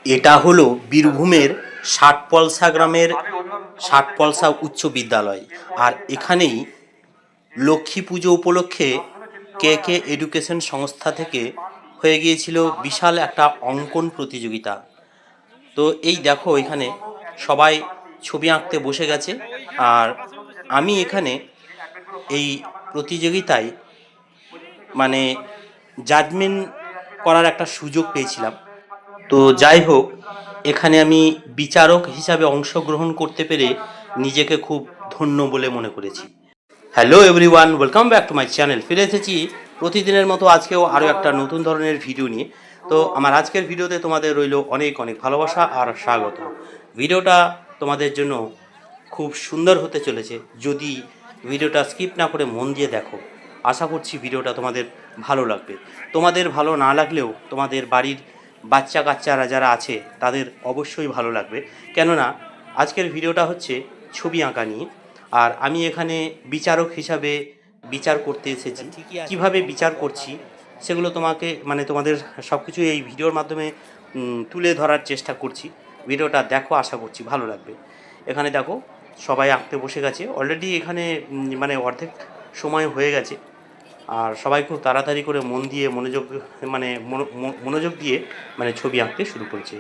এটা হলো বীরভূমের ষাটপলসা গ্রামের ষাটপলসা উচ্চ বিদ্যালয়। আর এখানেই লক্ষ্মী পুজো উপলক্ষে কে এডুকেশন সংস্থা থেকে হয়ে গিয়েছিল বিশাল একটা অঙ্কন প্রতিযোগিতা। তো এই দেখো এখানে সবাই ছবি আঁকতে বসে গেছে। আর আমি এখানে এই প্রতিযোগিতায় মানে জাজমেন্ট করার একটা সুযোগ পেয়েছিলাম। তো যাই হোক, এখানে আমি বিচারক হিসাবে অংশগ্রহণ করতে পেরে নিজেকে খুব ধন্য বলে মনে করেছি। Hello everyone, welcome back to my channel. ফিরে এসেছি প্রতিদিনের মতো আজকেও আরও একটা নতুন ধরনের ভিডিও নিয়ে। তো আমার আজকের ভিডিওতে তোমাদের রইল অনেক অনেক ভালোবাসা আর স্বাগত। ভিডিওটা তোমাদের জন্য খুব সুন্দর হতে চলেছে যদি ভিডিওটা স্কিপ না করে মন দিয়ে দেখো। আশা করছি ভিডিওটা তোমাদের ভালো লাগবে। তোমাদের ভালো না লাগলেও তোমাদের বাড়ির বাচ্চা কাচ্চারা যারা আছে তাদের অবশ্যই ভালো লাগবে, কেননা আজকের ভিডিওটা হচ্ছে ছবি আঁকা নিয়ে। আর আমি এখানে বিচারক হিসাবে বিচার করতে এসেছি। কিভাবে বিচার করছি সেগুলো তোমাদের সব কিছু এই ভিডিওর মাধ্যমে তুলে ধরার চেষ্টা করছি। ভিডিওটা দেখো, আশা করছি ভালো লাগবে। এখানে দেখো সবাই আঁকতে বসে গেছে অলরেডি। এখানে অর্ধেক সময় হয়ে গেছে। আর সবাই খুব তাড়াতাড়ি করে মনোযোগ দিয়ে ছবি আঁকতে শুরু করেছে।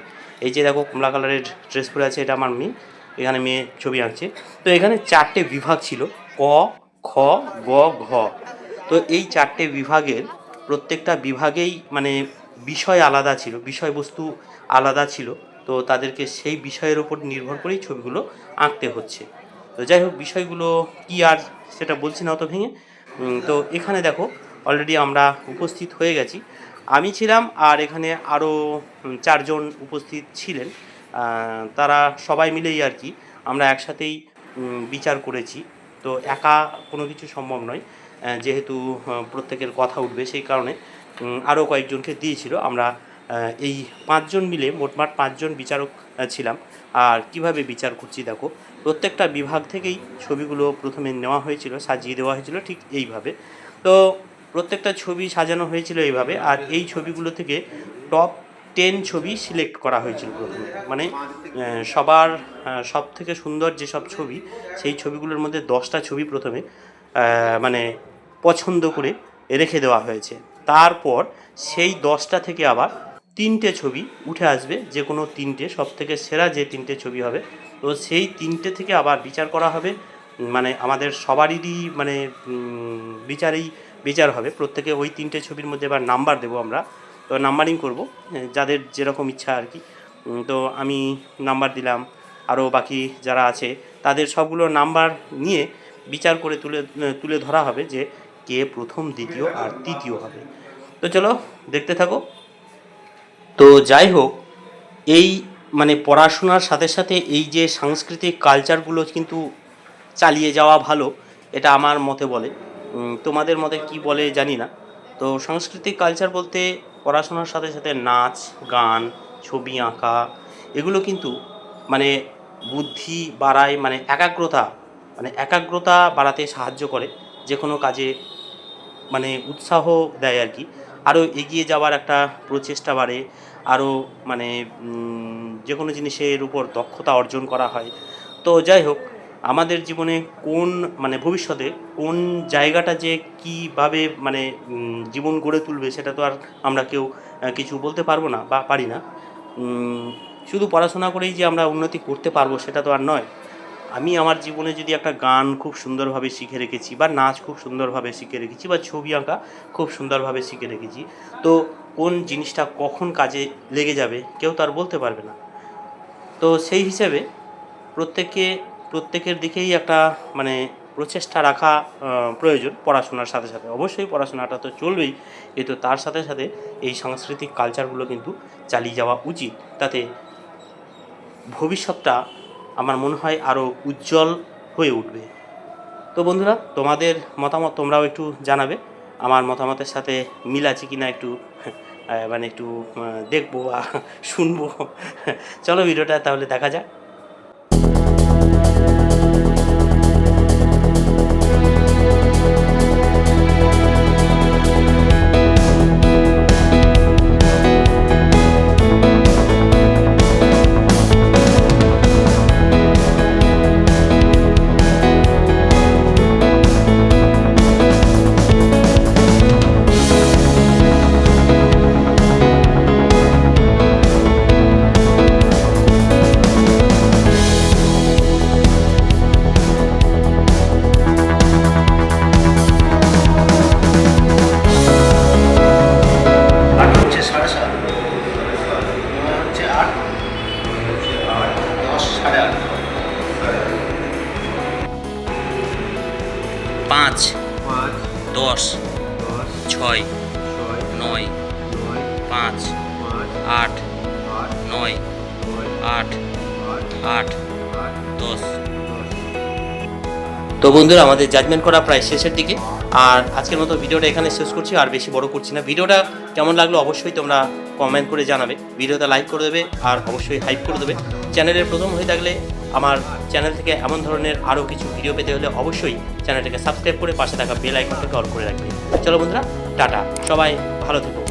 এই যে দেখো কমলা কালারের ড্রেস পরে আছে, এটা আমার মেয়ে। এখানে মেয়ে ছবি আঁকছে। তো এখানে 4টে বিভাগ ছিল, ক, খ, গ, ঘ। তো এই 4টে বিভাগের প্রত্যেকটা বিভাগেই বিষয় আলাদা ছিল, বিষয়বস্তু আলাদা ছিল। তো তাদেরকে সেই বিষয়ের উপর নির্ভর করেই ছবিগুলো আঁকতে হচ্ছে। তো যাই হোক, বিষয়গুলো কী আর সেটা বলছি না অত ভেঙে। তো এখানে দেখো অলরেডি আমরা উপস্থিত হয়ে গেছি। আমি ছিলাম আর এখানে আরও 4জন উপস্থিত ছিলেন। তারা সবাই মিলেই আর কি আমরা একসাথেই বিচার করেছি। তো একা কোনো কিছু সম্ভব নয়, যেহেতু প্রত্যেকের কথা উঠবে, সেই কারণে আরও কয়েকজনকে দিয়েছিল। আমরা এই 5জন মিলে মোটমাট 5জন বিচারক ছিলাম। আর কিভাবে বিচার করছি দেখো, প্রত্যেকটা বিভাগ থেকেই ছবিগুলো প্রথমে নেওয়া হয়েছিল, সাজিয়ে দেওয়া হয়েছিল ঠিক এইভাবে। তো প্রত্যেকটা ছবি সাজানো হয়েছিল এইভাবে। আর এই ছবিগুলো থেকে টপ 10 ছবি সিলেক্ট করা হয়েছিল প্রথমে। সবার সব থেকে সুন্দর যেসব ছবি, সেই ছবিগুলোর মধ্যে 10টা ছবি প্রথমে পছন্দ করে রেখে দেওয়া হয়েছে। তারপর সেই 10টা থেকে আবার 3টে ছবি উঠে আসবে, যে কোনো 3টে, সব থেকে সেরা যে 3টে ছবি হবে। তো সেই 3টে থেকে আবার বিচার করা হবে। আমাদের সবারই বিচার হবে। প্রত্যেকে ওই 3টে ছবির মধ্যে এবার নাম্বার দেবো আমরা। তো নাম্বারিং করব, যাদের যেরকম ইচ্ছা আর কি। তো আমি নাম্বার দিলাম, আরও বাকি যারা আছে তাদের সবগুলো নাম্বার নিয়ে বিচার করে তুলে ধরা হবে যে কে প্রথম, দ্বিতীয় আর তৃতীয় হবে। তো চলো দেখতে থাকো। তো যাই হোক, এই পড়াশোনার সাথে সাথে এই যে সাংস্কৃতিক কালচারগুলো কিন্তু চালিয়ে যাওয়া ভালো, এটা আমার মতে বলে। তোমাদের মতে কি বলে জানি না। তো সাংস্কৃতিক কালচার বলতে পড়াশোনার সাথে সাথে নাচ, গান, ছবি আঁকা, এগুলো কিন্তু বুদ্ধি বাড়ায়, একাগ্রতা বাড়াতে সাহায্য করে, যে কোনো কাজে উৎসাহ দেয় আর কি। আরও এগিয়ে যাওয়ার একটা প্রচেষ্টা বাড়ে, আরও যে কোনো জিনিসের উপর দক্ষতা অর্জন করা হয়। তো যাই হোক, আমাদের জীবনে কোন ভবিষ্যতে কোন জায়গাটা যে কীভাবে জীবন গড়ে তুলবে, সেটা তো আর আমরা কেউ কিছু বলতে পারবো না বা পারি না। শুধু পড়াশোনা করেই যে আমরা উন্নতি করতে পারবো সেটা তো আর নয়। আমি আমার জীবনে যদি একটা গান খুব সুন্দরভাবে শিখে রেখেছি, বা নাচ খুব সুন্দরভাবে শিখে রেখেছি, বা ছবি আঁকা খুব সুন্দরভাবে শিখে রেখেছি, তো কোন জিনিসটা কখন কাজে লেগে যাবে কেউ তো আর বলতে পারবে না। তো সেই হিসেবে প্রত্যেকের দিকেই একটা প্রচেষ্টা রাখা প্রয়োজন। পড়াশোনার সাথে সাথে অবশ্যই পড়াশোনাটা তো চলবেই, কিন্তু তার সাথে সাথে এই সাংস্কৃতিক কালচারগুলো কিন্তু চালিয়ে যাওয়া উচিত। তাতে ভবিষ্যৎটা আমার মনে হয় আরও উজ্জ্বল হয়ে উঠবে। তো বন্ধুরা, তোমাদের মতামত তোমরাও একটু জানাবে। আমার মতামতের সাথে মিল আছে কি না একটু একটু দেখবো আর শুনবো। চলো ভিডিওটা তাহলে দেখা যাক। 10 6 9 5 8 9 8 8 10। তো বন্ধুরা, আমাদের জাজমেন্ট করা প্রায় শেষের দিকে, আর আজকের মতো ভিডিওটা এখানে শেষ করছি, আর বেশি বড় করছি না। ভিডিওটা কেমন লাগলো অবশ্যই তোমরা কমেন্ট করে জানাবে, ভিডিওটা লাইক করে দেবে আর অবশ্যই হাইপ করে দেবে। চ্যানেলের প্রথম হয়ে থাকলে আমার চ্যানেল থেকে এমন ধরনের আরও কিছু ভিডিও পেতে হলে অবশ্যই চ্যানেলটাকে সাবস্ক্রাইব করে পাশে থাকা বেল আইকনটাকে অল করে রাখবে। চলো বন্ধুরা, টাটা, সবাই ভালো থেকো।